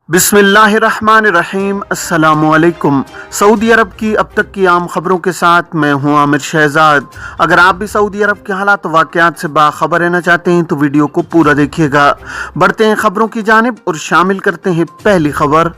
بسم اللہ الرحمن الرحیم۔ السلام علیکم۔ سعودی عرب کی اب تک کی عام خبروں کے ساتھ میں ہوں عامر شہزاد۔ اگر آپ بھی سعودی عرب کے حالات و واقعات سے باخبر رہنا چاہتے ہیں تو ویڈیو کو پورا دیکھیے گا۔ بڑھتے ہیں خبروں کی جانب اور شامل کرتے ہیں پہلی خبر۔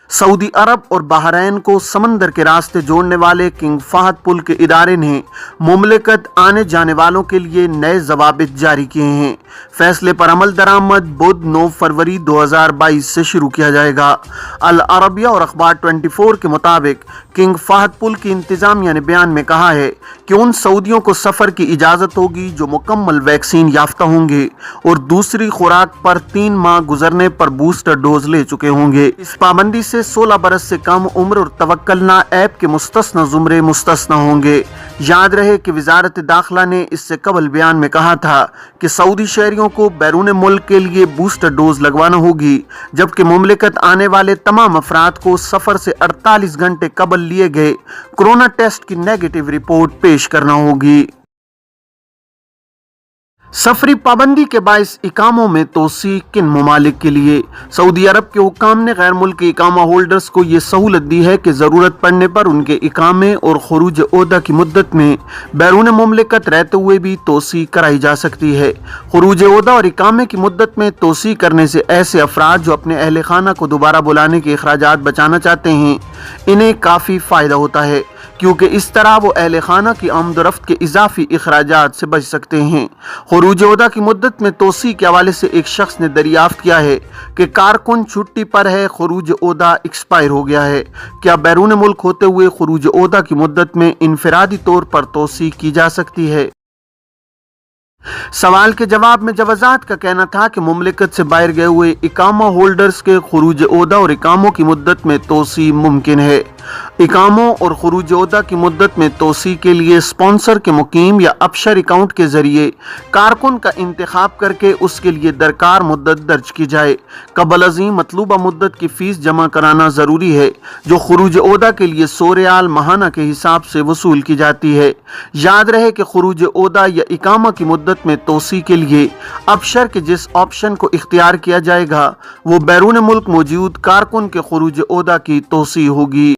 سعودی عرب اور بحرین کو سمندر کے راستے جوڑنے والے کنگ فہد پل کے ادارے نے مملکت آنے جانے والوں کے لیے نئے ضوابط جاری کیے ہیں۔ فیصلے پر عمل درآمد بدھ 9 فروری 2022 سے شروع کیا جائے گا۔ العربیہ اور اخبار 24 کے مطابق کنگ فہد پل کی انتظامیہ نے بیان میں کہا ہے کہ ان سعودیوں کو سفر کی اجازت ہوگی جو مکمل ویکسین یافتہ ہوں گے اور دوسری خوراک پر 3 ماہ گزرنے پر بوسٹر ڈوز لے چکے ہوں گے۔ اس پابندی سے 16 برس سے کم عمر اور توکلنا ایپ کے مستثنی زمرے مستثنی ہوں گے۔ یاد رہے کہ وزارت داخلہ نے اس سے قبل بیان میں کہا تھا کہ سعودی شہریوں کو بیرون ملک کے لیے بوسٹر ڈوز لگوانا ہوگی، جبکہ مملکت آنے والے تمام افراد کو سفر سے 48 گھنٹے قبل لیے گئے کورونا ٹیسٹ کی نیگیٹو رپورٹ پیش کرنا ہوگی۔ سفری پابندی کے باعث اقاموں میں توسیع کن ممالک کے لیے؟ سعودی عرب کے حکام نے غیر ملکی اقامہ ہولڈرز کو یہ سہولت دی ہے کہ ضرورت پڑنے پر ان کے اقامے اور خروج عہدہ کی مدت میں بیرون مملکت رہتے ہوئے بھی توسیع کرائی جا سکتی ہے۔ خروج عہدہ اور اقامے کی مدت میں توسیع کرنے سے ایسے افراد جو اپنے اہل خانہ کو دوبارہ بلانے کے اخراجات بچانا چاہتے ہیں انہیں کافی فائدہ ہوتا ہے، کیونکہ اس طرح وہ اہل خانہ کی آمد و رفت کے اضافی اخراجات سے بچ سکتے ہیں۔ خروج عہدہ کی مدت میں توسیع کے حوالے سے ایک شخص نے دریافت کیا ہے کہ کارکن چھٹی پر ہے، خروج عہدہ ایکسپائر ہو گیا ہے، کیا بیرون ملک ہوتے ہوئے خروج عہدہ کی مدت میں انفرادی طور پر توسیع کی جا سکتی ہے؟ سوال کے جواب میں جوازات کا کہنا تھا کہ مملکت سے باہر گئے ہوئے اقامہ ہولڈرز کے خروج عہدہ اور اقاموں کی مدت میں توسیع ممکن ہے۔ اقاموں اور خروج عہدہ کی مدت میں توسیع کے لیے اسپانسر کے مقیم یا ابشر اکاؤنٹ کے ذریعے کارکن کا انتخاب کر کے اس کے لیے درکار مدت درج کی جائے۔ قبل ازیں مطلوبہ مدت کی فیس جمع کرانا ضروری ہے، جو خروج عہدہ کے لیے 100 ریال ماہانہ کے حساب سے وصول کی جاتی ہے۔ یاد رہے کہ خروج عہدہ یا اقامہ کی مدت میں توسیع کے لیے ابشر کے جس آپشن کو اختیار کیا جائے گا وہ بیرون ملک موجود کارکن کے خروج عہدہ کی توسیع ہوگی۔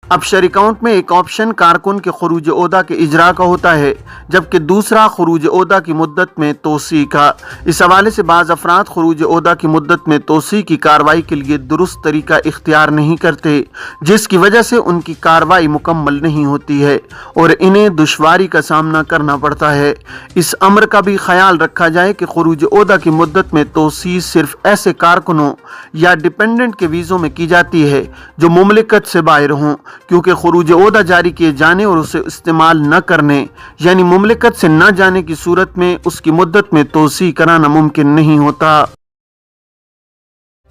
ابشر اکاؤنٹ میں ایک آپشن کارکن کے خروج عہدہ کے اجراء کا ہوتا ہے، جبکہ دوسرا خروج عہدہ کی مدت میں توسیع کا۔ اس حوالے سے بعض افراد خروج عہدہ کی مدت میں توسیع کی کارروائی کے لیے درست طریقہ اختیار نہیں کرتے، جس کی وجہ سے ان کی کارروائی مکمل نہیں ہوتی ہے اور انہیں دشواری کا سامنا کرنا پڑتا ہے۔ اس امر کا بھی خیال رکھا جائے کہ خروج عہدہ کی مدت میں توسیع صرف ایسے کارکنوں یا ڈپینڈنٹ کے ویزوں میں کی جاتی ہے جو مملکت سے باہر ہوں، کیونکہ خروج عہدہ جاری کیے جانے اور اسے استعمال نہ کرنے یعنی مملکت سے نہ جانے کی صورت میں اس کی مدت میں توسیع کرانا ممکن نہیں ہوتا۔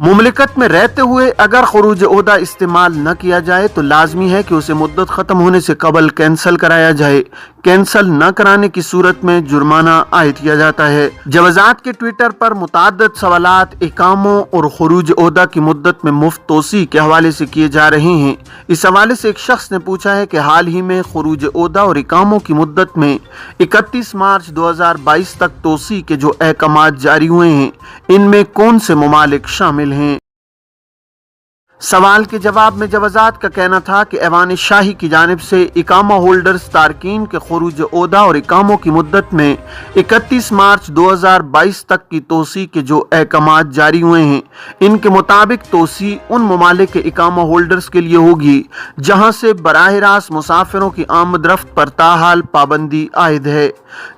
مملکت میں رہتے ہوئے اگر خروج عہدہ استعمال نہ کیا جائے تو لازمی ہے کہ اسے مدت ختم ہونے سے قبل کینسل کرایا جائے۔ کینسل نہ کرانے کی صورت میں جرمانہ عائد کیا جاتا ہے۔ جوازات کے ٹویٹر پر متعدد سوالات اقاموں اور خروج عہدہ کی مدت میں مفت توسیع کے حوالے سے کیے جا رہے ہیں۔ اس حوالے سے ایک شخص نے پوچھا ہے کہ حال ہی میں خروج عہدہ اور اقاموں کی مدت میں 31 مارچ 2022 تک توسیع کے جو احکامات جاری ہوئے ہیں ان میں کون سے ممالک شامل ہیں؟ سوال کے جواب میں جوازات کا کہنا تھا کہ ایوان شاہی کی جانب سے اقامہ ہولڈرز تارکین کے خروج عہدہ اور اقاموں کی مدت میں 31 مارچ 2022 تک کی توسیع کے جو احکامات جاری ہوئے ہیں ان کے مطابق توسیع ان ممالک کے اقامہ ہولڈرز کے لیے ہوگی جہاں سے براہ راست مسافروں کی آمد رفت پر تاحال پابندی عائد ہے۔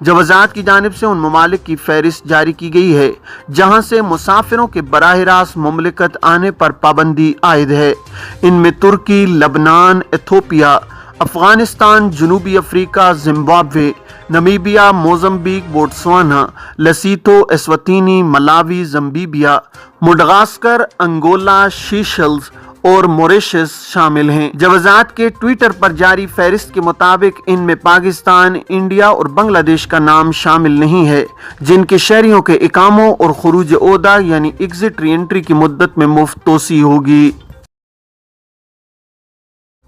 جوازات کی جانب سے ان ممالک کی فہرست جاری کی گئی ہے جہاں سے مسافروں کے براہ راست مملکت آنے پر پابندی عائد ہے۔ ان میں ترکی، لبنان، ایتھوپیا، افغانستان، جنوبی افریقہ، زمبابوے، نمیبیا، موزمبیق، بوٹسوانا، لیسوتھو، اسواتینی، ملاوی، زمبیبیا، مڈغاسکر، انگولا، سیشلز اور موریشس شامل ہیں۔ جوازات کے ٹویٹر پر جاری فہرست کے مطابق ان میں پاکستان، انڈیا اور بنگلہ دیش کا نام شامل نہیں ہے، جن کے شہریوں کے اقاموں اور خروج عہدہ یعنی ایگزٹ ری انٹری کی مدت میں مفت توسیع ہوگی۔